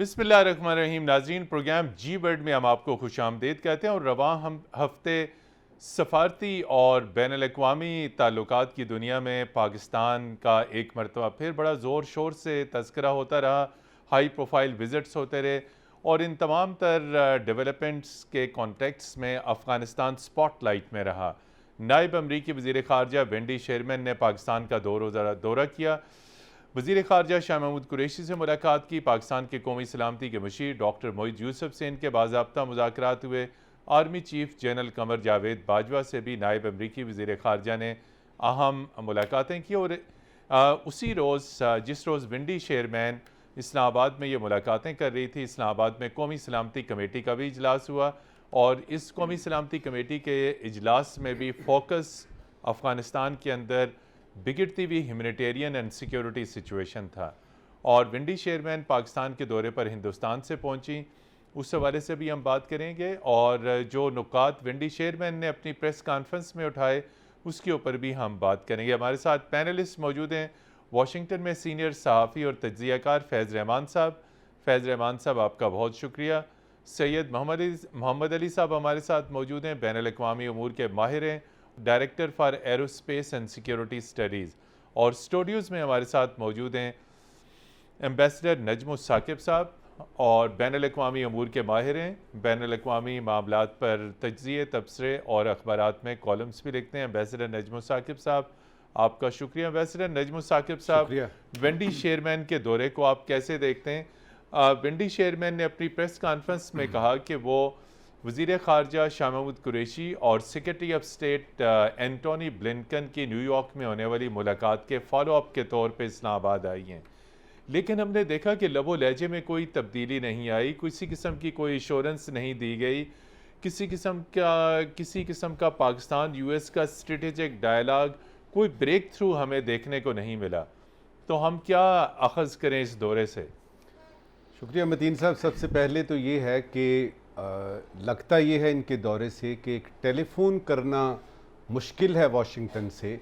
बिस्मिल्लाहिर्रहमानिर्रहीम। नाज़रीन, प्रोग्राम जी वर्ल्ड में हम आपको खुश आमदीद कहते हैं और रवां हम हफ्ते सफारती और बैनुल-अक़वामी ताल्लुकात की दुनिया में पाकिस्तान का एक मरतबा फिर बड़ा ज़ोर शोर से तज़किरा होता रहा। हाई प्रोफाइल विज़िट्स होते रहे और इन तमाम तर डेवलपमेंट्स के कॉन्टेक्स्ट में अफ़गानिस्तान स्पॉटलाइट में रहा। नायब अमरीकी वज़ीर ख़ारजा वेंडी शेरमैन ने पाकिस्तान का दौरा किया। वज़ीर ख़ारजा शाह महमूद कुरैशी से मुलाकात की। पाकिस्तान के कौमी सलामती के मुशीर डॉक्टर मोहित यूसुफ से इनके बाज़ाब्ता मुज़ाकरात हुए। Army chief general Qamar Javed Bajwa से भी नायब अमरीकी वज़ीर ख़ारजा ने अहम मुलाकातें की और उसी रोज़ जिस रोज़ विंडी शेयरमैन इस्लामाबाद में ये मुलाकातें कर रही थी, इस्लामाबाद में कौमी सलामती कमेटी का भी इजलास हुआ और इस कौमी सलामती कमेटी के इजलास में भी फोकस अफ़गानिस्तान के अंदर बिगड़ती हुई ह्यूमैनिटेरियन एंड सिक्योरिटी सिचुएशन था और विंडी शेयरमैन पाकिस्तान के दौरे पर हिंदुस्तान से पहुंची। उस हवाले से भी हम बात करेंगे और जो नुकात विंडी शेयरमैन ने अपनी प्रेस कॉन्फ्रेंस में उठाए उसके ऊपर भी हम बात करेंगे। हमारे साथ पैनलिस्ट मौजूद हैं। वाशिंगटन में सीनियर सहाफ़ी और तज्ज़ियाकार फैज़ रहमान साहब। फैज़ रहमान साहब, आपका बहुत शुक्रिया। सैयद मोहम्मद अली साहब हमारे साथ मौजूद हैं, बैनुल-अक़वामी उमूर के माहिर हैं, director for aerospace and security studies. और स्टूडियोज़ में हमारे साथ मौजूद हैं एम्बेसडर नजमुस साकिब साहब और बैनुल-अक़वामी उमूर के माहिर हैं, बैनुल-अक़वामी मामलात पर तज्ज़िये, तबसरे और अखबारात में कॉलम्स भी लिखते हैं। एम्बेसडर नजमुस साकिब साहब, आपका शुक्रिया। एम्बेसडर नजमुस साकिब साहब, विंडी शेयरमैन के दौरे को आप कैसे देखते हैं? विंडी शेयरमैन ने अपनी प्रेस कॉन्फ्रेंस में कहा कि वो वज़ीर ख़ारजा शाह महमूद कुरैशी और secretary of state Antony Blinken की न्यूयॉर्क में होने वाली मुलाकात के फॉलोअप के तौर पर इस्लामाबाद आई हैं, लेकिन हमने देखा कि लबो लहजे में कोई तब्दीली नहीं आई, किसी किस्म की कोई एश्योरेंस नहीं दी गई, किसी किस्म का पाकिस्तान यूएस का स्ट्रेटेजिक डायलॉग, कोई ब्रेक थ्रू हमें देखने को नहीं मिला। तो हम क्या अखज़ करें इस दौरे से? शुक्रिया मतीन साहब। सबसे पहले तो ये है कि लगता ये है इनके दौरे से कि एक टेलीफोन करना मुश्किल है वाशिंगटन से,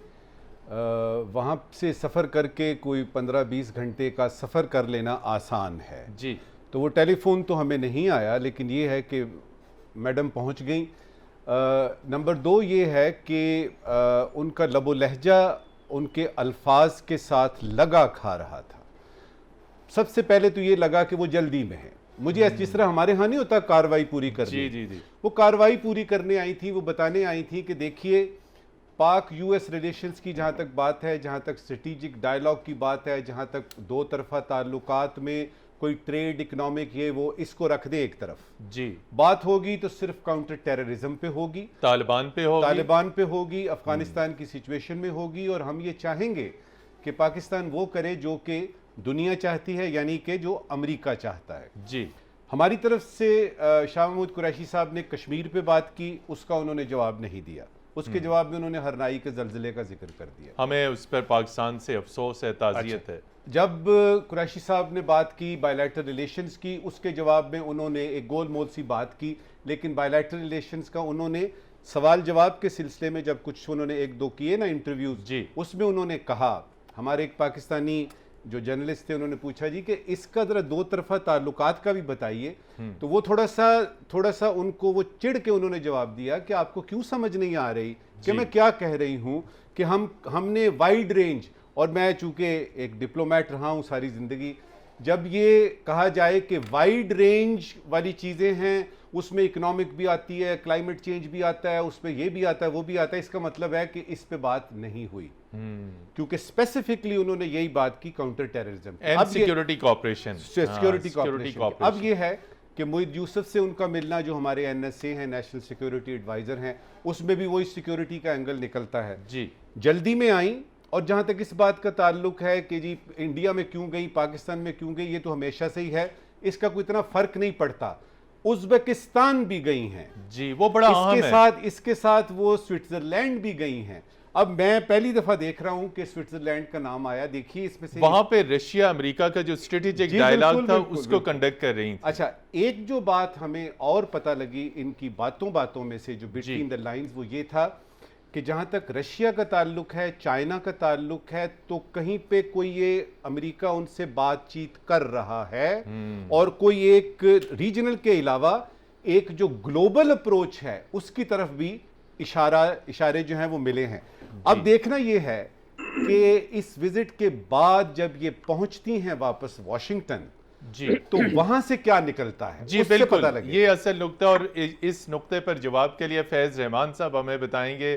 वहाँ से सफ़र करके कोई 15-20 घंटे का सफ़र कर लेना आसान है जी। तो वो टेलीफोन तो हमें नहीं आया, लेकिन ये है कि मैडम पहुँच गई। नंबर 2 ये है कि उनका लबो लहजा उनके अल्फाज के साथ लगा खा रहा था। सबसे पहले तो ये लगा कि वो जल्दी में है। मुझे जिस तरह हमारे यहाँ नहीं होता कार्रवाई पूरी करनी, जी, वो कार्रवाई पूरी करने आई थी। वो बताने आई थी कि देखिए, पाक यूएस रिलेशंस की जहाँ तक बात है, जहाँ तक स्ट्रेटेजिक डायलॉग की बात है, जहाँ तक दो तरफा ताल्लुकात में कोई ट्रेड इकनॉमिक ये वो, इसको रख दे एक तरफ जी। बात होगी तो सिर्फ काउंटर टेररिज्म पे होगी, तालिबान पे होगी, अफगानिस्तान की सिचुएशन में होगी। और हम ये चाहेंगे कि पाकिस्तान वो करे जो कि दुनिया चाहती है, यानी कि जो अमेरिका चाहता है जी। हमारी तरफ से शाह महमूद कुरैशी साहब ने कश्मीर पे बात की, उसका उन्होंने जवाब नहीं दिया। उसके जवाब में उन्होंने हरनाई के ज़लज़ले का जिक्र कर दिया। हमें उस पर पाकिस्तान से अफसोस है, ताज़ियत है। जब कुरैशी साहब ने बात की बायलैटरल रिलेशंस की, उसके जवाब में उन्होंने एक गोल मोल सी बात की, लेकिन बायलैटरल रिलेशंस का उन्होंने सवाल जवाब के सिलसिले में जब कुछ उन्होंने 1-2 किए ना इंटरव्यूज, उसमें उन्होंने कहा, हमारे एक पाकिस्तानी जो जर्नलिस्ट थे उन्होंने पूछा जी कि इसका जरा दो तरफा ताल्लुकात का भी बताइए, तो वो थोड़ा सा उनको वो चिढ़ के उन्होंने जवाब दिया कि आपको क्यों समझ नहीं आ रही कि मैं क्या कह रही हूं कि हमने वाइड रेंज, और मैं चूंकि एक डिप्लोमेट रहा हूं सारी जिंदगी, जब ये कहा जाए कि वाइड रेंज वाली चीजें हैं, उसमें इकोनॉमिक भी आती है, क्लाइमेट चेंज भी आता है, उसमें ये भी आता है, वो भी आता है, इसका मतलब है कि इस पे बात नहीं हुई, क्योंकि स्पेसिफिकली उन्होंने यही बात की counter terrorism and security corporation. अब ये है कि मोहित यूसुफ से उनका मिलना, जो हमारे NSA हैं, नेशनल सिक्योरिटी एडवाइजर हैं, उसमें भी वही सिक्योरिटी का एंगल निकलता है जी। जल्दी में आई। और जहां तक इस बात का ताल्लुक है कि जी इंडिया में क्यों गई, पाकिस्तान में क्यों गई, ये तो हमेशा से ही है, इसका कोई इतना फर्क नहीं पड़ता। उज़्बेकिस्तान भी गई हैं जी, वो बड़ा अहम है। इसके साथ वो स्विट्जरलैंड भी गई हैं। अब मैं पहली दफा देख रहा हूं कि स्विट्जरलैंड का नाम आया। देखिए, इसमें से वहां पे रशिया अमेरिका का जो स्ट्रेटेजिक डायलॉग था उसको कंडक्ट कर रही थी। अच्छा, एक जो बात हमें और पता लगी इनकी बातों में से, जो बिटवीन द लाइंस, वो ये था कि जहाँ तक रशिया का ताल्लुक है, चाइना का ताल्लुक है, तो कहीं पे कोई ये अमेरिका उनसे बातचीत कर रहा है और कोई एक रीजनल के अलावा एक जो ग्लोबल अप्रोच है उसकी तरफ भी इशारे जो हैं वो मिले हैं। अब देखना ये है कि इस विजिट के बाद जब ये पहुंचती हैं वापस वॉशिंगटन जी, तो वहां से क्या निकलता है जी उससे बिल्कुल, पता लगे। ये असल नुक्ता, और इस नुक्ते पर जवाब के लिए फैज़ रहमान साहब हमें बताएंगे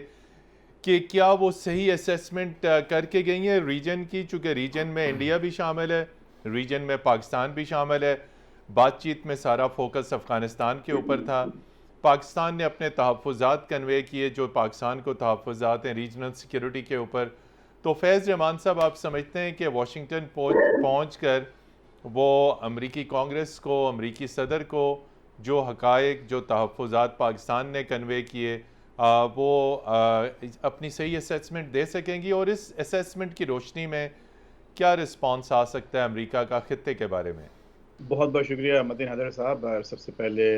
कि क्या वो सही असेसमेंट करके गई हैं रीजन की, चूँकि रीजन में इंडिया भी शामिल है, रीजन में पाकिस्तान भी शामिल है। बातचीत में सारा फोकस अफ़गानिस्तान के ऊपर था। पाकिस्तान ने अपने तहफ़्फ़ुज़ात कन्वे किए, जो पाकिस्तान को तहफ़्फ़ुज़ात हैं रीजनल सिक्योरिटी के ऊपर। तो फैज़ रहमान साहब, आप समझते हैं कि वाशिंगटन पहुँच कर वो अमरीकी कांग्रेस को, अमरीकी सदर को जो हक़ाइक़, जो तहफ़्फ़ुज़ात पाकिस्तान ने कन्वे किए, वो अपनी सही असेसमेंट दे सकेंगी, और इस असेसमेंट की रोशनी में क्या रिस्पॉन्स आ सकता है अमेरिका का खित्ते के बारे में? बहुत बहुत शुक्रिया मतीन हैदर साहब। सबसे पहले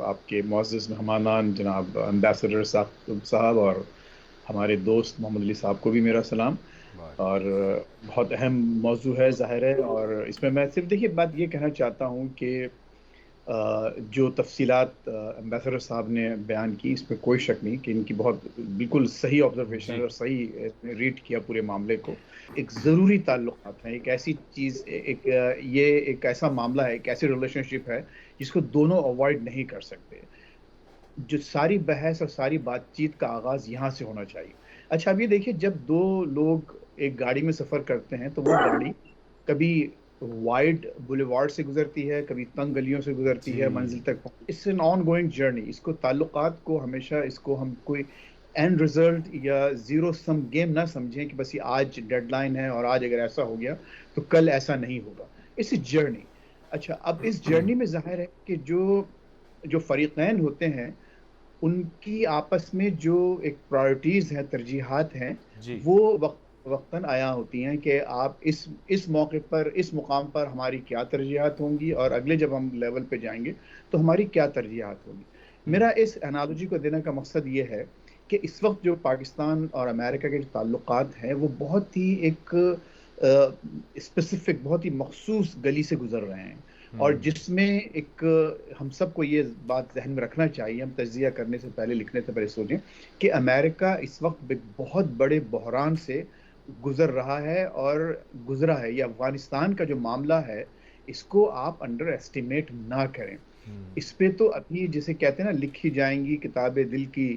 आपके मुअज़्ज़ज़ मेहमानान जनाब एम्बेसडर साहब और हमारे दोस्त मोहम्मद अली साहब को भी मेरा सलाम। और बहुत अहम मौजू है ज़ाहिर है, और इसमें मैं सिर्फ देखिए बात ये कहना चाहता हूँ कि जो तफसीलात एम्बेसडर साहब ने बयान की, इसमें कोई शक नहीं कि इनकी बहुत बिल्कुल सही ऑब्जर्वेशन है और सही रीड किया पूरे मामले को। एक ज़रूरी ताल्लुकात हैं, एक ऐसी चीज़, ये एक ऐसा मामला है, एक ऐसी रिलेशनशिप है जिसको दोनों अवॉइड नहीं कर सकते। जो सारी बहस और सारी बातचीत का आगाज़ यहाँ से होना चाहिए। अच्छा, अब ये देखिए, जब दो लोग एक गाड़ी में सफ़र करते हैं तो वो गाड़ी कभी वाइड बुलेवार्ड से गुजरती है, कभी तंग गलियों से गुजरती है, मंजिल तक it's an on going journey. इसको ताल्लुकात को हमेशा इसको हम कोई एंड रिजल्ट या ज़ीरो सम गेम ना समझें कि बस ये आज डेडलाइन है और आज अगर ऐसा हो गया तो कल ऐसा नहीं होगा। It's a journey. अच्छा, अब इस जर्नी में ज़ाहिर है कि जो फ़रीक़ैन होते हैं उनकी आपस में जो एक प्रायोरिटीज़ हैं, तरजीहात हैं, वो वक्तन आया होती हैं कि आप इस मौके पर, इस मुकाम पर हमारी क्या तरजीहात होंगी और अगले जब हम लेवल पे जाएंगे तो हमारी क्या तरजीहात होगी। मेरा इस एनालॉजी को देने का मकसद ये है कि इस वक्त जो पाकिस्तान और अमेरिका के जो ताल्लुकात हैं वो बहुत ही एक स्पेसिफिक, बहुत ही मखसूस गली से गुजर रहे हैं, और जिसमें एक हम सबको ये बात ज़हन में रखना चाहिए, हम तज्ज़िया करने से पहले, लिखने से पहले सोचें कि अमेरिका इस वक्त एक बहुत बड़े बहरान से गुजर रहा है और गुजरा है। ये अफ़गानिस्तान का जो मामला है, इसको आप अंडर एस्टिमेट ना करें। इस पे तो अभी जिसे कहते हैं ना, लिखी जाएंगी किताबें दिल की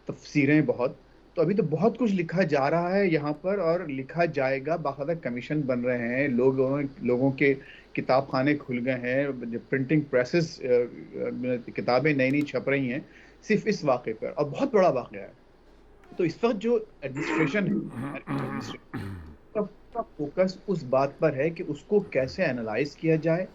तफसीरें बहुत, तो अभी तो बहुत कुछ लिखा जा रहा है यहाँ पर और लिखा जाएगा। बाकायदा कमीशन बन रहे हैं, लोगों के किताब खाने खुल गए हैं, प्रिंटिंग प्रेसेस, किताबें नई नई छप रही हैं सिर्फ इस वाक़े पर, और बहुत बड़ा वाक़या है। तो इस वक्त जो एडमिनिस्ट्रेशन है, का फोकस उस बात पर है कि उसको कैसे एनालाइज किया जाए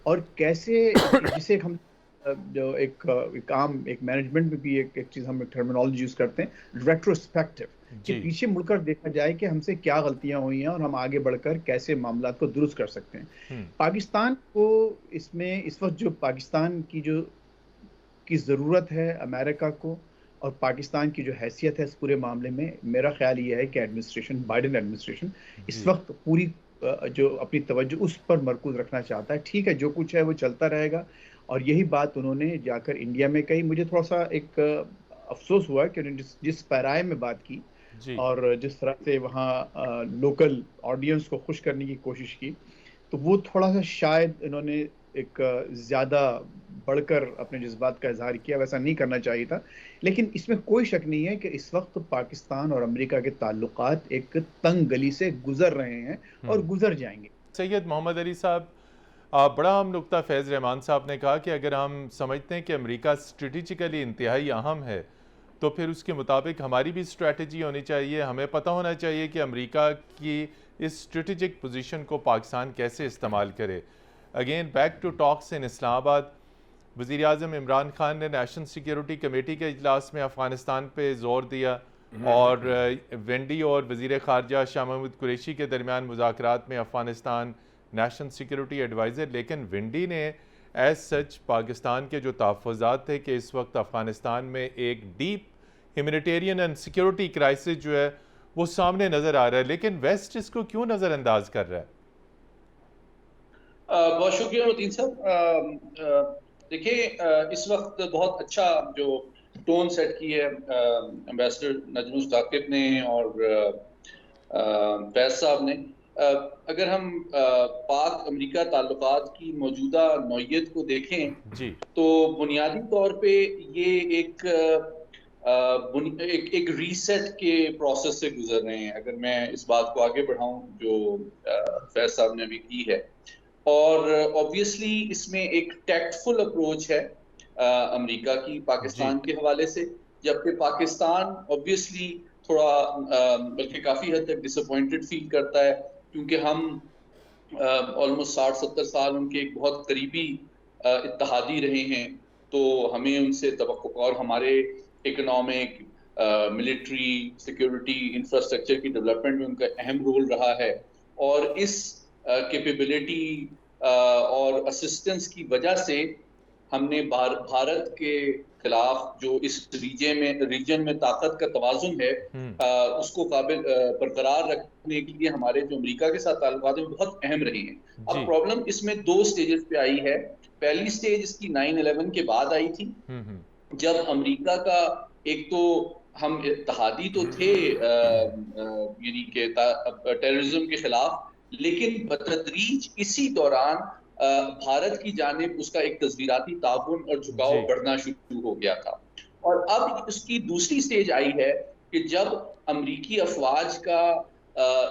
और कैसे, जिसे हम जो एक आम एक मैनेजमेंट में भी एक चीज़ हम टर्मिनोलॉजी यूज़ करते हैं, रेट्रोस्पेक्टिव, कि पीछे मुड़कर देखा जाए कि हमसे क्या गलतियां हुई हैं और हम आगे बढ़कर कैसे मामला को दुरुस्त कर सकते हैं। पाकिस्तान को इसमें इस वक्त जो पाकिस्तान की ज़रूरत है अमेरिका को, और पाकिस्तान की जो हैसियत है इस पूरे मामले में, मेरा ख्याल ये है कि एडमिनिस्ट्रेशन, बाइडेन एडमिनिस्ट्रेशन इस वक्त पूरी जो अपनी तवज्जो उस पर मरकूज रखना चाहता है। ठीक है, जो कुछ है वो चलता रहेगा, और यही बात उन्होंने जाकर इंडिया में कही। मुझे थोड़ा सा एक अफसोस हुआ कि उन्होंने जिस पैराए में बात की और जिस तरह से वहाँ लोकल ऑडियंस को खुश करने की कोशिश की, तो वो थोड़ा सा शायद इन्होंने एक ज़्यादा बढ़कर अपने जज्बात का इजहार किया, वैसा नहीं करना चाहिए था। लेकिन इसमें कोई शक नहीं है कि इस वक्त पाकिस्तान और अमेरिका के ताल्लुकात एक तंग गली से गुजर रहे हैं और गुजर जाएंगे। सैयद मोहम्मद अली साहब, बड़ा अहम नुक्ता फैज़ रहमान साहब ने कहा कि अगर हम समझते हैं कि अमेरिका स्ट्रेटिजिकली इंतहाई अहम है, तो फिर उसके मुताबिक हमारी भी स्ट्रैटेजी होनी चाहिए। हमें पता होना चाहिए कि अमेरिका की इस स्ट्रेटेजिक पोजीशन को पाकिस्तान कैसे इस्तेमाल करे। Again back to talks in Islamabad, वज़ीर आज़म इमरान खान ने नेशनल सिक्योरिटी कमेटी के इजलास में अफ़गानिस्तान पे ज़ोर दिया, और वेंडी और वज़ीर ख़ारजा शाह महमूद कुरैशी के दरमियान मुज़ाकरात में अफ़गानिस्तान नेशनल सिक्योरिटी एडवाइज़र, लेकिन विंडी ने एज सच पाकिस्तान के जो तहफ़्फ़ुज़ात थे कि इस वक्त अफ़गानिस्तान में एक deep humanitarian and security crisis जो है वो सामने नज़र आ रहा है, लेकिन वेस्ट इसको क्यों नज़रअंदाज कर रहा है? बहुत शुक्रिया मतीन साहब। देखिए, इस वक्त बहुत अच्छा जो टोन सेट की है एम्बेसडर नजमुल साकिब ने और फैज साहब ने। अगर हम पाक अमेरिका ताल्लुकात की मौजूदा नौइयत को देखें जी तो बुनियादी तौर पे ये एक रीसेट के प्रोसेस से गुजर रहे हैं। अगर मैं इस बात को आगे बढ़ाऊं जो फैज साहब ने अभी की है, और ऑब्वियसली इसमें एक टैक्टफुल अप्रोच है अमेरिका की पाकिस्तान जी के हवाले से, जबकि पाकिस्तान ऑब्वियसली थोड़ा बल्कि काफ़ी हद तक डिसअपॉइंटेड फील करता है, क्योंकि हम ऑलमोस्ट 60-70 साल उनके एक बहुत करीबी इत्तेहादी रहे हैं। तो हमें उनसे तवक्को, और हमारे इकोनॉमिक, मिलिट्री, सिक्योरिटी, इंफ्रास्ट्रक्चर की डेवलपमेंट में उनका अहम रोल रहा है। और इस कैपेबिलिटी और असिस्टेंस की वजह से हमने भारत के खिलाफ जो इस रीजन में ताकत का तवाजुन है उसको काबिल बरकरार रखने के लिए हमारे जो अमेरिका के साथ ताल्लुकात हैं बहुत अहम रहे हैं। अब प्रॉब्लम इसमें 2 स्टेजेस पे आई है। पहली स्टेज इसकी 9/11 के बाद आई थी, जब अमेरिका का एक तो हम इत्तेहादी तो थे यानी कि टेररिज्म के खिलाफ, लेकिन बतदरीज इसी दौरान भारत की जानिब उसका एक तस्वीराती ताउन और झुकाव बढ़ना शुरू हो गया था। और अब उसकी दूसरी स्टेज आई है कि जब अमरीकी अफवाज का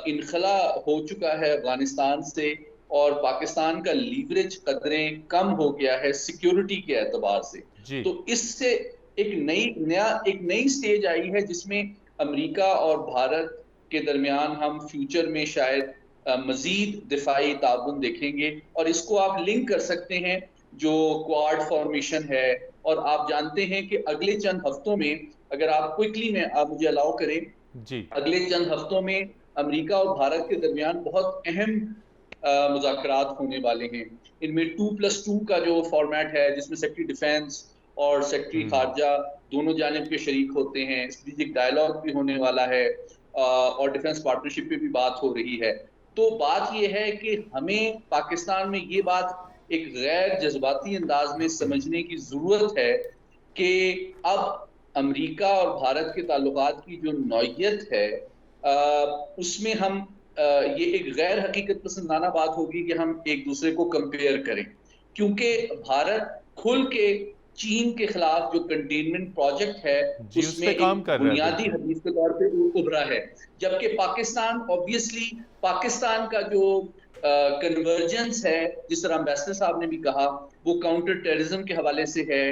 इनखला हो चुका है अफगानिस्तान से, और पाकिस्तान का लीवरेज कदरें कम हो गया है सिक्योरिटी के एतबार से। तो इससे एक नई स्टेज आई है जिसमें अमेरिका और भारत के दरमियान हम फ्यूचर में शायद मजीद दिफाई ताउन देखेंगे। और इसको आप लिंक कर सकते हैं जो क्वाड फॉर्मेशन है, और आप जानते हैं कि अगले चंद हफ्तों में, अगर आप क्विकली में आप मुझे अलाउ करें जी, अगले चंद हफ्तों में अमेरिका और भारत के दरमियान बहुत अहम मुज़ाकरात होने वाले हैं। इनमें 2+2 का जो फॉर्मेट है, जिसमें सेक्रेटरी डिफेंस और सेक्रेटरी खारजा दोनों जानिब के शरीक होते हैं, स्ट्रेटेजिक डायलॉग भी होने वाला है और डिफेंस पार्टनरशिप पे भी बात हो रही है। तो बात यह है कि हमें पाकिस्तान में ये बात एक गैर जज्बाती अंदाज में समझने की ज़रूरत है कि अब अमेरिका और भारत के ताल्लुकात की जो नौइयत है उसमें हम ये एक गैर हकीकत पसंदाना बात होगी कि हम एक दूसरे को कंपेयर करें, क्योंकि भारत खुल के चीन के खिलाफ जो कंटेनमेंट प्रोजेक्ट है उसमें एक बुनियादी हदीफ के तौर पे उभरा है, जबकि पाकिस्तान ऑब्वियसली पाकिस्तान का जो कन्वर्जेंस है, जिस तरह एम्बेसडर साहब ने भी कहा, वो काउंटर टेररिज्म के हवाले से है।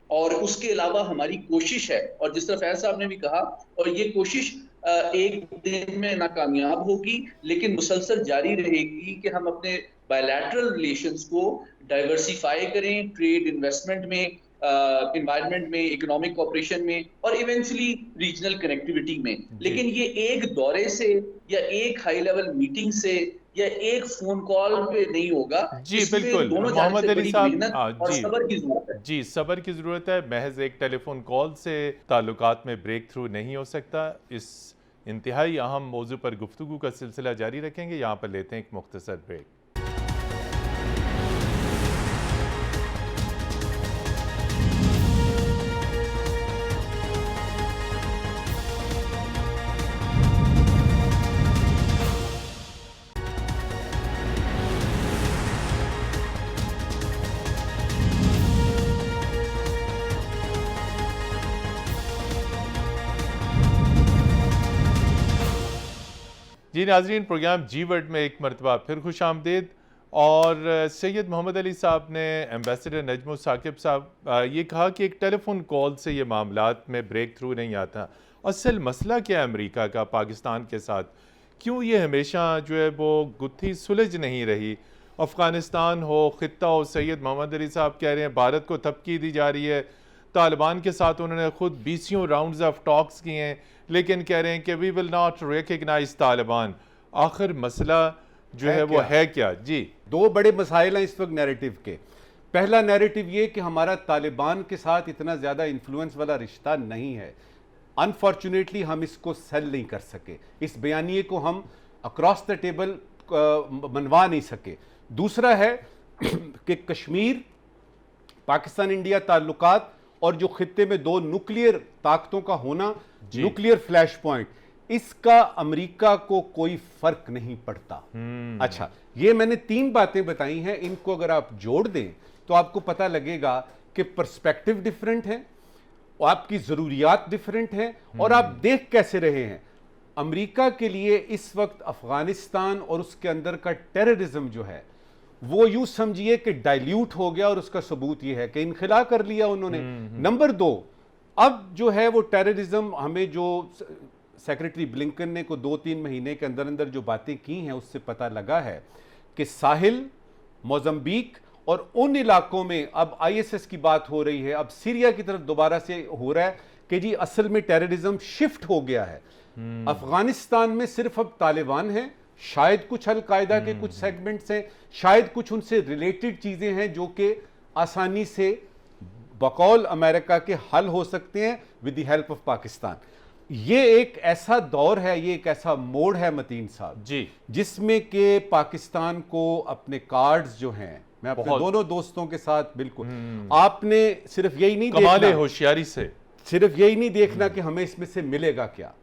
और उसके अलावा हमारी कोशिश है, और जिस तरह फैज साहब ने भी कहा, और ये कोशिश एक दिन में नाकामयाब होगी लेकिन मुसलसल जारी रहेगी कि हम अपने बायलैटरल रिलेशंस को डाइवर्सिफाई करें, ट्रेड, इन्वेस्टमेंट में, एनवायरनमेंट में, इकोनॉमिक कोऑपरेशन में, और इवेंचुअली रीजनल कनेक्टिविटी में। लेकिन ये एक दौरे से या एक हाई लेवल मीटिंग से या एक फोन कॉल पे नहीं होगा। जी बिल्कुल मोहम्मद अली साहब, और सब्र की जरूरत है। जी सब्र की ज़रूरत है। महज एक टेलीफोन कॉल से ताल्लुकात में ब्रेक थ्रू नहीं हो सकता। इस इंतहाई अहम मौजू पर गुफ्तगू का सिलसिला जारी रखेंगे। यहाँ पर लेते हैं एक मुख्तसर ब्रेक। जी नाजरीन, प्रोग्राम जी वर्ड में एक मरतबा फिर खुश आमदीद। और सैयद मोहम्मद अली साहब ने एम्बेसडर नजमुल साकिब साहब ये कहा कि एक टेलीफोन कॉल से ये मामलात में ब्रेक थ्रू नहीं आता। असल मसला क्या है अमेरिका का पाकिस्तान के साथ? क्यों ये हमेशा जो है वो गुत्थी सुलझ नहीं रही? अफ़गानिस्तान हो, ख़ित्ता हो, सैयद मोहम्मद अली साहब कह रहे हैं भारत को धमकी दी जा रही है। तालिबान के साथ उन्होंने खुद 20 राउंड्स ऑफ टॉक्स किए हैं, लेकिन कह रहे हैं कि we will not recognize Taliban. आखिर मसला जो है वो है क्या? जी, 2 बड़े मसाइल हैं इस वक्त नैरेटिव के। पहला नैरेटिव ये कि हमारा तालिबान के साथ इतना ज़्यादा इन्फ्लुएंस वाला रिश्ता नहीं है। अनफॉर्चुनेटली हम इसको सेल नहीं कर सके, इस बयानिए को हम अक्रॉस द टेबल मनवा नहीं सके। दूसरा है कि कश्मीर, पाकिस्तान इंडिया ताल्लुकात और जो खित्ते में दो न्यूक्लियर ताकतों का होना, न्यूक्लियर फ्लैश पॉइंट, इसका अमेरिका को कोई फर्क नहीं पड़ता। अच्छा, ये मैंने 3 बातें बताई हैं, इनको अगर आप जोड़ दें तो आपको पता लगेगा कि पर्सपेक्टिव डिफरेंट है, आपकी जरूरियात डिफरेंट है और आप देख कैसे रहे हैं। अमेरिका के लिए इस वक्त अफगानिस्तान और उसके अंदर का टेररिज्म जो है वो यूं समझिए कि डाइल्यूट हो गया और उसका सबूत यह है कि इनखिला कर लिया उन्होंने। नंबर 2, अब जो है वो टेररिज्म, हमें जो सेक्रेटरी ब्लिंकन ने को 2-3 महीने के अंदर अंदर जो बातें की हैं उससे पता लगा है कि साहिल, मोजम्बिक और उन इलाकों में अब आईएसएस की बात हो रही है, अब सीरिया की तरफ दोबारा से हो रहा है कि जी असल में टेररिज्म शिफ्ट हो गया है। अफगानिस्तान में सिर्फ अब तालिबान है, शायद कुछ अल-कायदा के कुछ सेगमेंट्स हैं, शायद कुछ उनसे रिलेटेड चीजें हैं जो कि आसानी से बकौल अमेरिका के हल हो सकते हैं with the help of Pakistan. ये एक ऐसा दौर है, ये एक ऐसा मोड़ है मतीन साहब जी, जिसमें कि पाकिस्तान को अपने कार्ड्स जो हैं, मैं अपने दोनों दोस्तों के साथ बिल्कुल, आपने सिर्फ यही नहीं कमाल होशियारी से सिर्फ यही नहीं देखना कि हमें इसमें से मिलेगा क्या।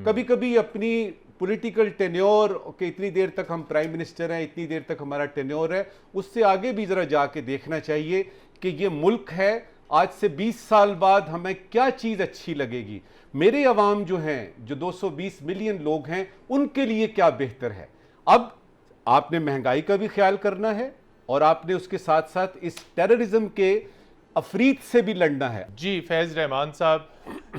कभी कभी अपनी पॉलिटिकल टेन्योर के इतनी देर तक हम प्राइम मिनिस्टर हैं, इतनी देर तक हमारा टेन्योर है, उससे आगे भी जरा जाके देखना चाहिए कि ये मुल्क है, आज से 20 साल बाद हमें क्या चीज अच्छी लगेगी, मेरे अवाम जो हैं, जो 220 मिलियन लोग हैं, उनके लिए क्या बेहतर है। अब आपने महंगाई का भी ख्याल करना है और आपने उसके साथ साथ इस टेररिज्म के अफरीत से भी लड़ना है। जी फैज़ रहमान साहब,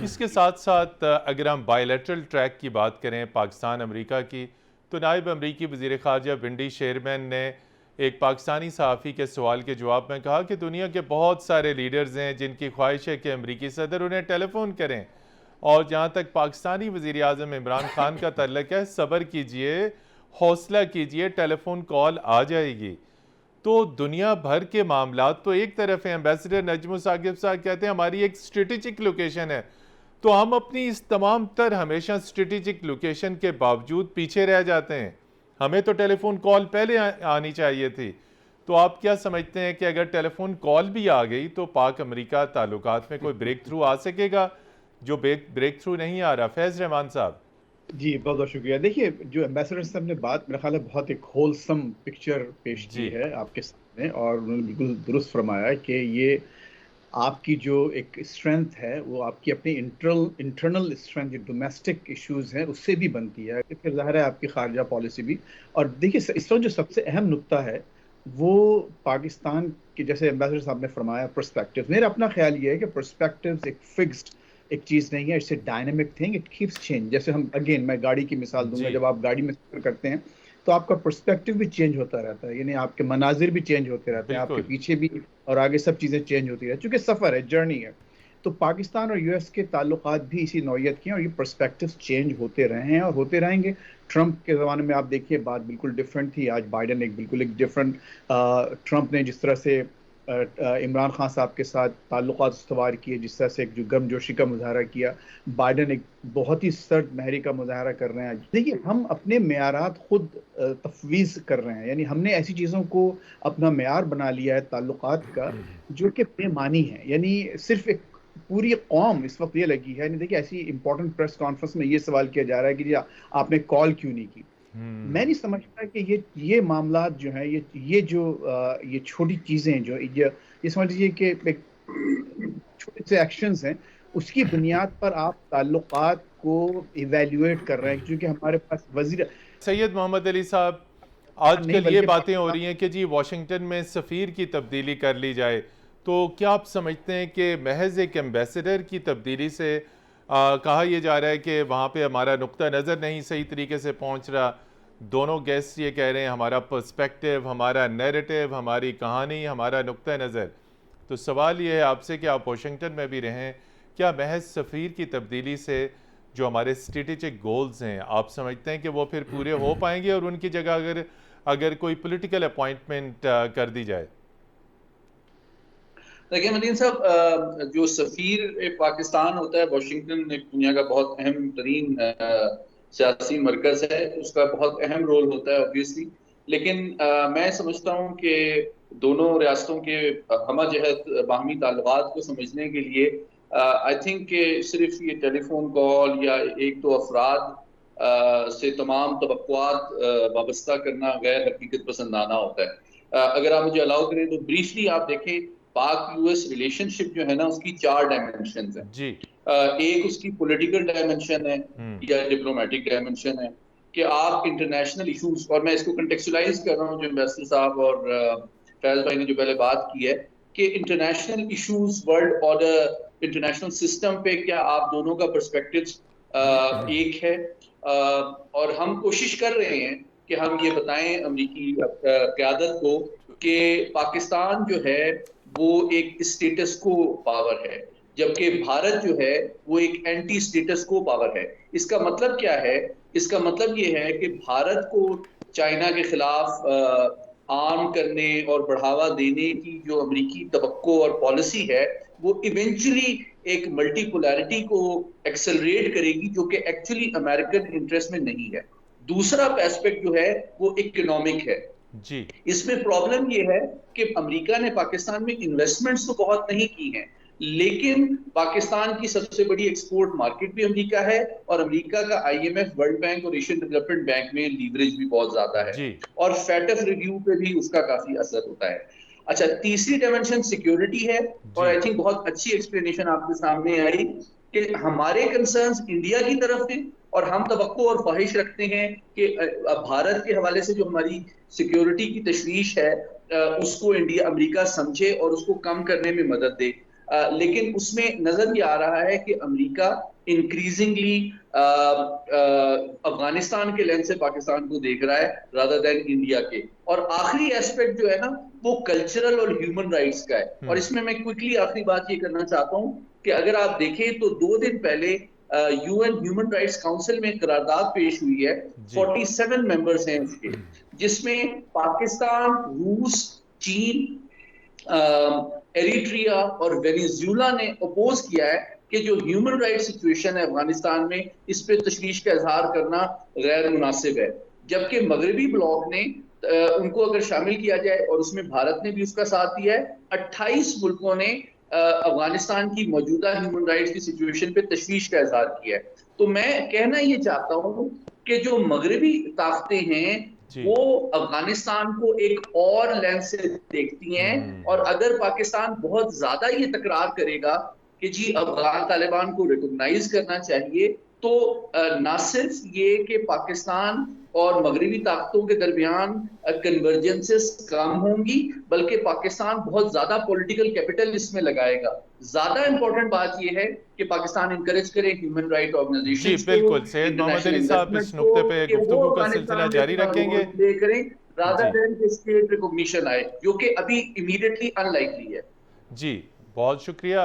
इसके साथ साथ अगर हम बायलैटरल ट्रैक की बात करें पाकिस्तान अमेरिका की, तो नायब अमरीकी वज़ीर ख़ारजा विंडी शेरमैन ने एक पाकिस्तानी सहाफ़ी के सवाल के जवाब में कहा कि दुनिया के बहुत सारे लीडर्स हैं जिनकी ख्वाहिश है कि अमरीकी सदर उन्हें टेलीफोन करें, और जहाँ तक पाकिस्तानी वज़ीर आज़म इमरान खान का तल्लक है, सब्र कीजिए, हौसला कीजिए, टेलीफोन कॉल आ जाएगी। तो दुनिया भर के मामलात तो एक तरफ है, एम्बेसडर नजमुल साकिब साहब कहते हैं हमारी एक स्ट्रेटेजिक लोकेशन है, तो हम अपनी इस तमाम तर हमेशा स्ट्रेटेजिक लोकेशन के बावजूद पीछे रह जाते हैं। हमें तो टेलीफोन कॉल पहले आनी चाहिए थी। तो आप क्या समझते हैं कि अगर टेलीफोन कॉल भी आ गई तो पाक अमेरिका ताल्लुकात में कोई ब्रेक थ्रू आ सकेगा, जो ब्रेक थ्रू नहीं आ रहा? फैज़ रहमान साहब। जी बहुत बहुत शुक्रिया। देखिए, जो एम्बेसडर साहब ने बात मेरा ख्याल है बहुत एक होलसम पिक्चर पेश की है आपके सामने, और उन्होंने बिल्कुल दुरुस्त फरमाया कि ये आपकी जो एक स्ट्रेंथ है वो आपकी अपनी इंटरनल स्ट्रेंथ, जो डोमेस्टिक इश्यूज हैं उससे भी बनती है, फिर ज़ाहिर है आपकी खारजा पॉलिसी भी। और देखिए इस वक्त जो सबसे अहम नुक्ता है वो पाकिस्तान के, जैसे एम्बेसडर साहब ने फरमाया, पर्सपेक्टिव। मेरा अपना ख्याल ये है कि पर्सपेक्टिव्स एक फिक्स्ड एक चीज़ नहीं है, इससे dynamic thing, it keeps change. जैसे हम अगेन मैं गाड़ी की मिसाल दूंगा, जब आप गाड़ी में सफर करते हैं तो आपका पर्सपेक्टिव भी चेंज होता रहता है, यानी आपके मनाजिर भी चेंज होते रहते हैं, आपके पीछे भी और आगे सब चीज़ें चेंज होती रहती है, चूंकि सफ़र है, जर्नी है। तो पाकिस्तान और यूएस के ताल्लुकात भी इसी नौयत के हैं और ये पर्सपेक्टिव चेंज होते रहे हैं और होते रहेंगे। ट्रंप के ज़माने में आप देखिए बात बिल्कुल डिफरेंट थी, आज बाइडन एक बिल्कुल एक डिफरेंट, ट्रंप ने जिस तरह से इमरान खान साहब के साथ ताल्लुकात इस्तवार किए, जिस तरह से एक जो गर्मजोशी का मुजाहरा किया, बाइडन एक बहुत ही सर्द महरी का मुजाहरा कर रहे हैं। देखिए हम अपने मेयारात खुद तफवीज़ कर रहे हैं, यानी हमने ऐसी चीज़ों को अपना मेयार बना लिया है ताल्लुकात का जो कि बेमानी है। यानी सिर्फ एक पूरी कौम इस वक्त ये लगी है, यानी देखिए ऐसी इंपॉर्टेंट प्रेस कॉन्फ्रेंस में ये सवाल किया जा रहा है कि जी आपने कॉल क्यों नहीं की। मैं नहीं समझता कि ये मामलात जो है, ये छोटी चीज़ें जो ये समझ लीजिए कि एक छोटे से एक्शंस हैं, उसकी बुनियाद पर आप ताल्लुकात को इवेल्युएट कर रहे हैं, क्योंकि हमारे पास वजीर सैयद मोहम्मद अली साहब, आजकल ये बातें हो रही हैं कि जी वाशिंगटन में सफ़ीर की तब्दीली कर ली जाए, तो क्या आप समझते हैं कि महज एक एम्बेसडर की तब्दीली से कहा यह जा रहा है कि वहाँ पे हमारा नुक्ता नज़र नहीं सही तरीके से पहुँच रहा? दोनों गेस्ट ये कह रहे हैं हमारा पर्सपेक्टिव, हमारा नैरेटिव, हमारी कहानी, हमारा नुक्ता नज़र। तो सवाल ये है आपसे कि आप वाशिंगटन में भी रहें, क्या महज सफ़ीर की तब्दीली से जो हमारे स्ट्रेटेजिक गोल्स हैं, आप समझते हैं कि वो फिर पूरे हो पाएंगे और उनकी जगह अगर कोई पॉलिटिकल अपॉइंटमेंट कर दी जाए? देखिए मदीन साहब, जो सफ़ीर पाकिस्तान होता है वाशिंगटन, एक दुनिया का बहुत अहम तरीन सियासी मरकज़ है, उसका बहुत अहम रोल होता है ऑब्वियसली। लेकिन मैं समझता हूँ कि दोनों रियासतों के हमा जहत बाहमी ताल्लुकात को समझने के लिए आई थिंक कि सिर्फ ये टेलीफोन कॉल या एक दो अफराद से तमाम तवक्कुआत वाबस्ता करना गैर हकीकत पसंदाना होता है। अगर आप मुझे अलाउ करें तो ब्रीफली आप देखें, पाक यूएस रिलेशनशिप जो है ना, उसकी 4 डायमेंशन है। जी। एक उसकी पॉलिटिकल डायमेंशन है या डिप्लोमेटिक डायमेंशन है कि आप इंटरनेशनल इशूज, और मैं इसको कंटेक्चुअलाइज कर रहा हूँ जो एम्बेसडर साहब और फैज भाई ने जो पहले बात की है कि international issues, world order, international system पे क्या आप दोनों का पर्सपेक्टिव एक है। और हम कोशिश कर रहे हैं कि हम ये बताएं अमेरिकी क़यादत को कि पाकिस्तान जो है वो एक स्टेटस को पावर है, जबकि भारत जो है वो एक एंटी स्टेटस को पावर है। इसका मतलब क्या है? इसका मतलब ये है कि भारत को चाइना के खिलाफ आर्म करने और बढ़ावा देने की जो अमेरिकी तवक्को और पॉलिसी है, वो इवेंचुअली एक मल्टीपोलैरिटी को एक्सेलरेट करेगी, जो कि एक्चुअली अमेरिकन इंटरेस्ट में नहीं है। दूसरा एस्पेक्ट जो है वो इकोनॉमिक है जी। इसमें प्रॉब्लम ये है कि अमेरिका ने पाकिस्तान में इन्वेस्टमेंट्स तो बहुत नहीं की हैं, लेकिन पाकिस्तान की सबसे बड़ी एक्सपोर्ट मार्केट भी अमेरिका है, और अमेरिका का आईएमएफ, वर्ल्ड बैंक और एशियन डेवलपमेंट बैंक में लीवरेज भी बहुत ज्यादा है जी। और फैटफ रिव्यू पे भी उसका काफी असर होता है। अच्छा, तीसरी डायमेंशन सिक्योरिटी है, और आई थिंक बहुत अच्छी एक्सप्लेनेशन आपके सामने आई कि हमारे कंसर्न्स इंडिया की तरफ हैं और हम तवक्को और ख्वाहिश रखते हैं कि भारत के हवाले से जो हमारी सिक्योरिटी की तशवीश है उसको अमेरिका समझे और उसको कम करने में मदद दे। लेकिन उसमें नजर ये आ रहा है कि अमेरिका इंक्रीजिंगली अफगानिस्तान के लेंस से पाकिस्तान को देख रहा है रादर देन इंडिया के। और आखिरी एस्पेक्ट जो है ना वो कल्चरल और ह्यूमन राइट्स का है। और इसमें मैं क्विकली आखिरी बात ये करना चाहता हूँ कि अगर आप देखें तो 2 दिन पहले यूएन ह्यूमन राइट्स काउंसिल में करारदाद पेश हुई है, 47 मेंबर्स हैं उसके, जिसमें पाकिस्तान, रूस, चीन, एरिट्रिया और वेनेजुएला ने अपोज किया है कि जो ह्यूमन राइट सिचुएशन है अफगानिस्तान में, इस पे तशवीश का इजहार करना गैर मुनासिब है। जबकि मगरबी ब्लॉक ने उनको अगर शामिल किया जाए, और उसमें भारत ने भी उसका साथ दिया है, 28 मुल्कों ने अफगानिस्तान की मौजूदा ह्यूमन राइट्स की सिचुएशन पे तशवीश का इजहार किया है। तो मैं कहना ये चाहता हूँ कि जो मगरबी ताकतें हैं वो अफगानिस्तान को एक और लेंस से देखती हैं, और अगर पाकिस्तान बहुत ज्यादा ये तकरार करेगा कि जी अफगान तालिबान को रिकॉग्नाइज करना चाहिए, तो ना सिर्फ ये कि पाकिस्तान और मगरबी ताकतों के दरमियान कन्वर्जेंसेस कम होंगी, बल्कि पाकिस्तान बहुत ज्यादा पॉलिटिकल कैपिटल इसमें लगाएगा। ज्यादा इंपॉर्टेंट बात यह है कि पाकिस्तान इंकरेज करे ह्यूमन राइट ऑर्गेनाइजेशन। जी बिल्कुल, सैयद मोहम्मद अली साहब इस नुक्ते पे गुफ्तगू का सिलसिला जारी रखेंगे। रादर देन स्टेट रिकॉग्निशन आए, जो कि अभी इमीडिएटली अनलाइकली है। जी बहुत शुक्रिया।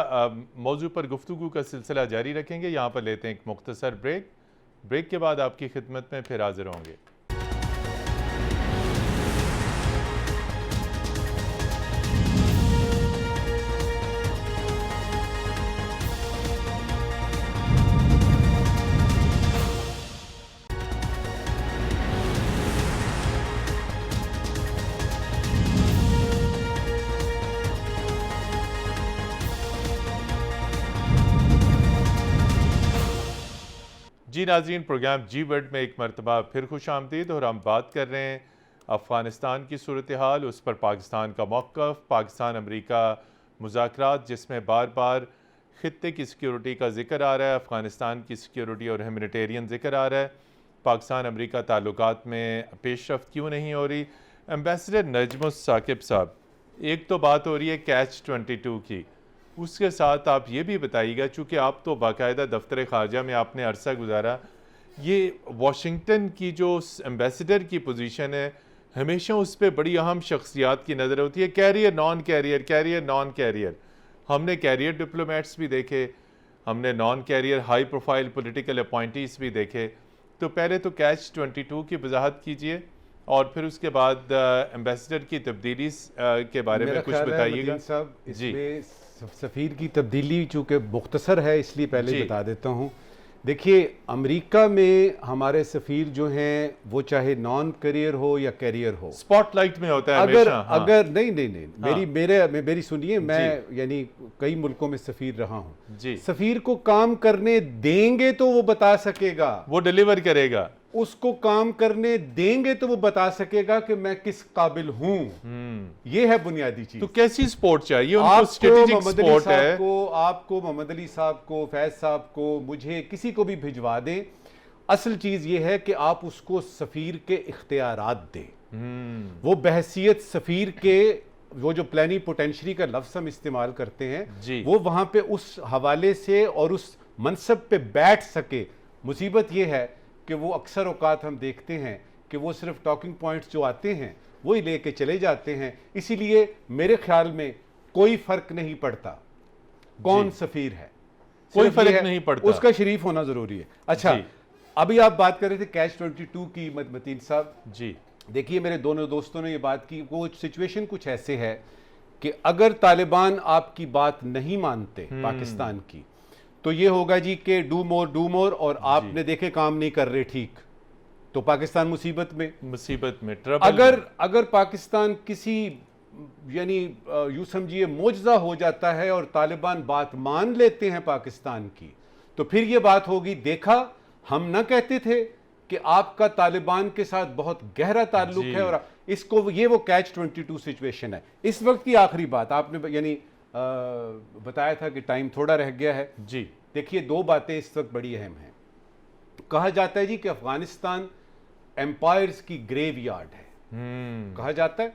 मौजू पर गुफ्तगू का सिलसिला जारी रखेंगे। यहाँ पर लेते हैं एक मुख्तसर ब्रेक के बाद आपकी खिदमत में फिर हाजिर होंगे। जी नाज़रीन, प्रोग्राम जी वर्ल्ड में एक मरतबा फिर खुश आमदीद। और हम बात कर रहे हैं अफ़गानिस्तान की सूरत हाल, उस पर पाकिस्तान का मौक़िफ़, पाकिस्तान अमरीका मुज़ाकरात जिसमें बार बार ख़ित्ते की सिक्योरिटी का ज़िक्र आ रहा है, अफ़गानिस्तान की सिक्योरिटी और ह्यूमैनिटेरियन ज़िक्र आ रहा है, पाकिस्तान अमरीका ताल्लुकात में पेशरफ्त क्यों नहीं हो रही। एम्बेसडर नजमुस साकिब साहब, एक तो बात हो रही है कैच-22 की, उसके साथ आप ये भी बताइएगा, चूँकि आप तो बाकायदा दफ्तर ख़ारजा में आपने अरसा गुजारा, ये वाशिंगटन की जो एम्बेसडर की पोजीशन है हमेशा उस पर बड़ी अहम शख्सियात की नज़र होती है, career non career, career non career. हमने कैरियर डिप्लोमेट्स भी देखे, हमने non career high profile political appointees भी देखे। तो पहले तो कैच-22 की वजाहत कीजिए और फिर उसके बाद एम्बेसडर की तब्दीली के बारे में कुछ बताइएगा साहब। जी। इसमें सफ़ीर की तब्दीली चूँकि मुख्तसर है इसलिए पहले जी। बता देता हूँ। देखिए, अमेरिका में हमारे सफ़ीर जो हैं वो चाहे नॉन करियर हो या कैरियर हो, स्पॉटलाइट में होता है अगर हमेशा। हाँ। अगर नहीं हाँ। मेरी सुनिए, मैं यानी कई मुल्कों में सफ़ीर रहा हूँ। जी। सफ़ीर को काम करने देंगे तो वो बता सकेगा, वो डिलीवर करेगा। उसको काम करने देंगे तो वो बता सकेगा कि मैं किस काबिल हूं। ये है बुनियादी चीज। तो कैसी स्पोर्ट चाहिए उनको? स्ट्रेटेजिक स्पोर्ट है। आपको मोहम्मद अली साहब को, फैज साहब को, मुझे, किसी को भी भिजवा दें। असल चीज ये है कि आप उसको सफीर के इख्तियारात दें। वो बहसियत सफीर के, वो जो प्लानी पोटेंशरी का लफ्ज हम इस्तेमाल करते हैं, वो वहां पे उस हवाले से और उस मनसब पे बैठ सके। मुसीबत ये है कि वो अक्सर औकात हम देखते हैं कि वो सिर्फ टॉकिंग पॉइंट्स जो आते हैं वही लेके चले जाते हैं। इसीलिए मेरे ख्याल में कोई फर्क नहीं पड़ता कौन सफीर है, कोई फर्क नहीं पड़ता, उसका शरीफ होना जरूरी है। अच्छा, अभी आप बात कर रहे थे कैच 22 की, मतीन साहब जी। देखिए, मेरे दोनों दोस्तों ने ये बात की, वो सिचुएशन कुछ ऐसे है कि अगर तालिबान आपकी बात नहीं मानते पाकिस्तान की, तो ये होगा जी कि डू मोर और आपने देखे काम नहीं कर रहे ठीक, तो पाकिस्तान मुसीबत में ट्रबल। अगर पाकिस्तान किसी, यानी यूं समझिए मोजज़ा हो जाता है और तालिबान बात मान लेते हैं पाकिस्तान की, तो फिर ये बात होगी, देखा हम ना कहते थे कि आपका तालिबान के साथ बहुत गहरा ताल्लुक है। और इसको, ये वो कैच 22 सिचुएशन है। इस वक्त की आखिरी बात आपने यानी बताया था कि टाइम थोड़ा रह गया है जी। देखिए, दो बातें इस वक्त बड़ी अहम हैं। कहा जाता है जी कि अफगानिस्तान एम्पायर्स की ग्रेव यार्ड है, कहा जाता है,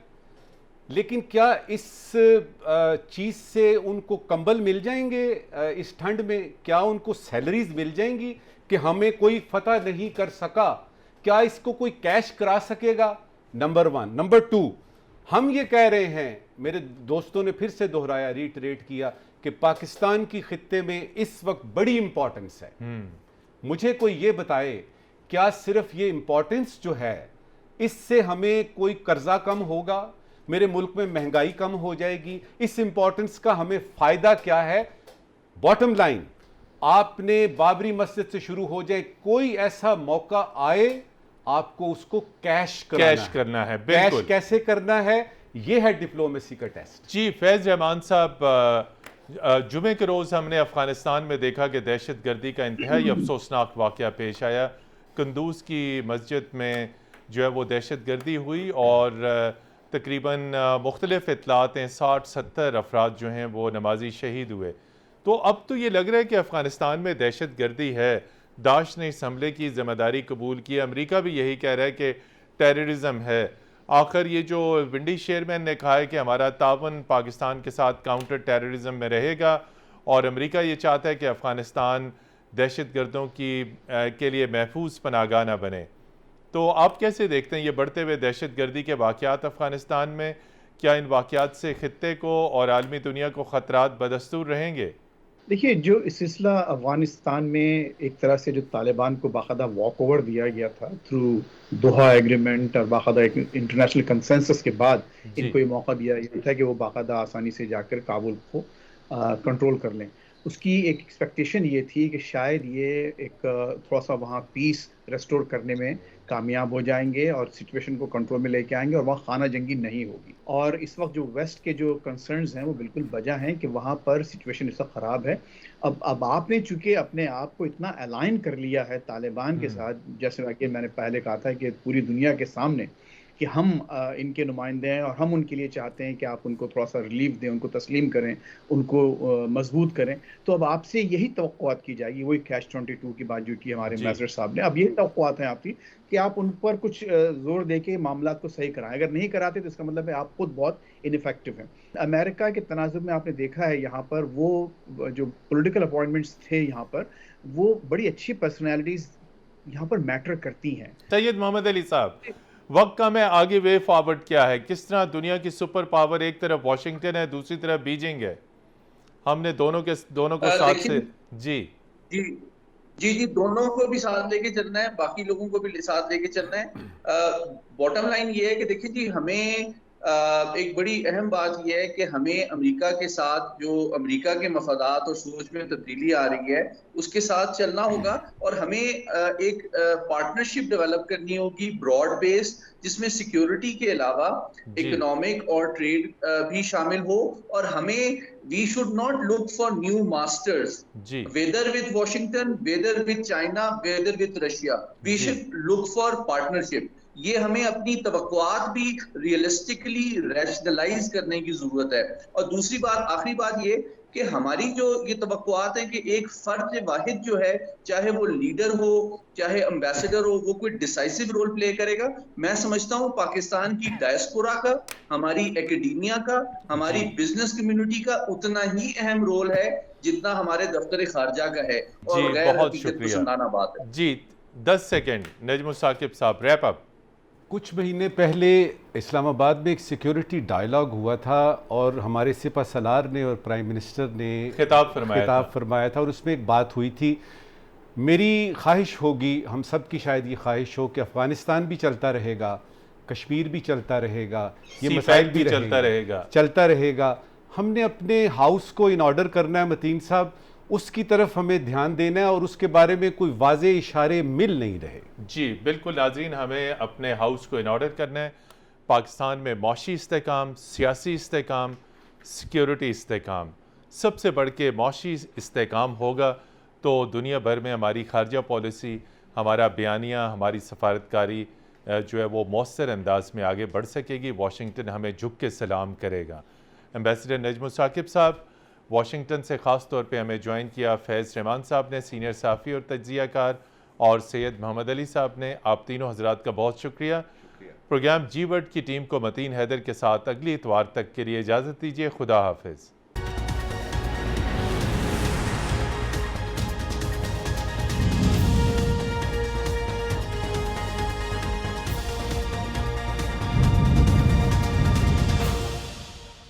लेकिन क्या इस चीज से उनको कंबल मिल जाएंगे इस ठंड में? क्या उनको सैलरीज मिल जाएंगी कि हमें कोई फतह नहीं कर सका? क्या इसको कोई कैश करा सकेगा? नंबर 1। नंबर 2, हम ये कह रहे हैं, मेरे दोस्तों ने फिर से दोहराया, रीटरेट किया कि पाकिस्तान की खित्ते में इस वक्त बड़ी इंपॉर्टेंस है। मुझे कोई ये बताए, क्या सिर्फ ये इंपॉर्टेंस जो है इससे हमें कोई कर्जा कम होगा, मेरे मुल्क में महंगाई कम हो जाएगी? इस इंपॉर्टेंस का हमें फायदा क्या है? बॉटम लाइन, आपने बाबरी मस्जिद से शुरू हो जाए, कोई ऐसा मौका आए, आपको उसको कैश करना है। कैश कैसे करना है, यह है डिप्लोमेसी का टेस्ट जी। फैज रहमान साहब, जुमे के रोज़ हमने अफ़गानिस्तान में देखा कि दहशत गर्दी का इंतहाई अफसोसनाक वाक़या पेश आया। कंदूज की मस्जिद में जो है वो दहशत गर्दी हुई और तकरीबन मुख्तलिफ इतलात हैं 60-70 अफराद जो हैं वो नमाजी शहीद हुए। तो अब तो ये लग रहा है कि अफ़गानिस्तान में दहशत गर्दी है, दाश ने इस हमले की जिम्मेदारी कबूल की, अमेरिका भी यही कह रहा है कि टेररिज्म है। आखिर ये जो विंडी शेयरमैन ने कहा है कि हमारा तावन पाकिस्तान के साथ काउंटर टेररिज्म में रहेगा और अमेरिका ये चाहता है कि अफ़गानिस्तान दहशत गर्दों के लिए महफूज पनाहगाह ना बने, तो आप कैसे देखते हैं ये बढ़ते हुए दहशत गर्दी के वाक़यात अफ़गानिस्तान में? क्या इन वाक़यात से खित्ते को और आलमी दुनिया को ख़तरात बदस्तूर रहेंगे? देखिए, जो इस सिलसिला अफ़गानिस्तान में एक तरह से जो तालिबान को बाकायदा वॉक ओवर दिया गया था थ्रू दोहा एग्रीमेंट और बाकायदा एक इंटरनेशनल कंसेंसस के बाद इनको ये मौका दिया गया था कि वो बाकायदा आसानी से जाकर काबुल को कंट्रोल कर लें। उसकी एक एक्सपेक्टेशन ये थी कि शायद ये एक थोड़ा सा वहाँ पीस रेस्टोर करने में कामयाब हो जाएंगे और सिचुएशन को कंट्रोल में लेके आएंगे और वहाँ खाना जंगी नहीं होगी। और इस वक्त जो वेस्ट के जो कंसर्न्स हैं वो बिल्कुल वजह हैं कि वहाँ पर सिचुएशन इस वक्त ख़राब है। अब आपने चूंकि अपने आप को इतना अलाइन कर लिया है तालिबान के साथ, जैसे कि मैंने पहले कहा था कि पूरी दुनिया के सामने कि हम इनके नुमाइंदे हैं और हम उनके लिए चाहते हैं कि आप उनको थोड़ा सा रिलीफ दें, उनको तस्लीम करें, उनको मजबूत करें, तो अब आपसे यही तवक्कुआत की जाएगी। वही कैच 22 की बात जो की हमारे एम्बेसडर साहब ने, अब यही तवक्कुआत है आपकी कि आप उन पर कुछ जोर दे के मामला को सही कराएं। अगर नहीं कराते तो इसका मतलब है आप खुद बहुत इनफेक्टिव हैं। अमेरिका के तनाजुब में आपने देखा है यहाँ पर वो जो पॉलिटिकल अपॉइंटमेंट्स थे यहाँ पर, वो बड़ी अच्छी पर्सनैलिटीज यहाँ पर मैटर करती हैं। सैयद मोहम्मद अली साहब, वक्त का में आगे वे फॉरवर्ड क्या है? किस तरह दुनिया की सुपर पावर, एक तरफ वॉशिंगटन है, दूसरी तरफ बीजिंग है, हमने दोनों को साथ से जी जी जी, दोनों को भी साथ लेके चलना है, बाकी लोगों को भी साथ लेके चलना है। बॉटम लाइन ये है कि देखिए जी, हमें एक बड़ी अहम बात यह है कि हमें अमेरिका के साथ, जो अमेरिका के मफादात और सोच में तब्दीली आ रही है, उसके साथ चलना होगा। और हमें एक पार्टनरशिप डेवलप करनी होगी ब्रॉड बेस्ड, जिसमें सिक्योरिटी के अलावा जी इकोनॉमिक और ट्रेड भी शामिल हो। और हमें we should not look for new masters, जी whether with Washington, whether with China, whether with Russia, we जी should look for partnership। ये हमें अपनी तवक्कुआत भी रियलिस्टिकली रैशनलाइज करने की जरूरत है। और दूसरी बात, आखिरी बात ये कि हमारी जो ये तवक्कुआत है कि एक फर्द वाहिद जो है, चाहे वो लीडर हो चाहे एम्बेसडर हो, वो कोई डिसाइसिव रोल प्ले करेगा। मैं समझता हूँ पाकिस्तान की डायस्पोरा का, हमारी एकेडमिया का, हमारी जी बिजनेस कम्युनिटी का उतना ही अहम रोल है जितना हमारे दफ्तर खारजा का है। जी, और गैर बहुत हकीकत शुक्रिया पसंदाना बात है। जी। 10 सेकंड नजमुल साकिब साहब, रैप अप। कुछ महीने पहले इस्लामाबाद में एक सिक्योरिटी डायलॉग हुआ था और हमारे सिपा सलार ने और प्राइम मिनिस्टर ने खिताब फरमाया था और उसमें एक बात हुई थी, मेरी ख्वाहिश होगी, हम सब की शायद ये ख्वाहिश हो कि अफ़गानिस्तान भी चलता रहेगा, कश्मीर भी चलता रहेगा, ये मसाइल भी चलता रहेगा। हमने अपने हाउस को इन ऑर्डर करना है मतीन साहब, उसकी तरफ हमें ध्यान देना है और उसके बारे में कोई वाज़े इशारे मिल नहीं रहे। जी बिल्कुल नाज़रीन, हमें अपने हाउस को इन ऑर्डर करना है। पाकिस्तान में मौशी इस्तेकाम, सियासी इस्तेकाम, सिक्योरिटी इस्तेकाम, सबसे बढ़ के मौशी इस्तेकाम होगा तो दुनिया भर में हमारी खारजा पॉलिसी, हमारा बयानिया, हमारी सफारतकारी जो है वो मौसर अंदाज में आगे बढ़ सकेगी। वाशिंगटन हमें झुक के सलाम करेगा। एम्बेसडर नजमुल साकिब साहब, वाशिंगटन से ख़ास तौर पे हमें ज्वाइन किया फैज़ रहमान साहब ने, सीनियर सहाफ़ी और तज्ज़ियाकार, और सैयद मोहम्मद अली साहब ने। आप तीनों हज़रात का बहुत शुक्रिया। प्रोग्राम जी वर्ड की टीम को मतीन हैदर के साथ अगली इतवार तक के लिए इजाज़त दीजिए। खुदा हाफिज़।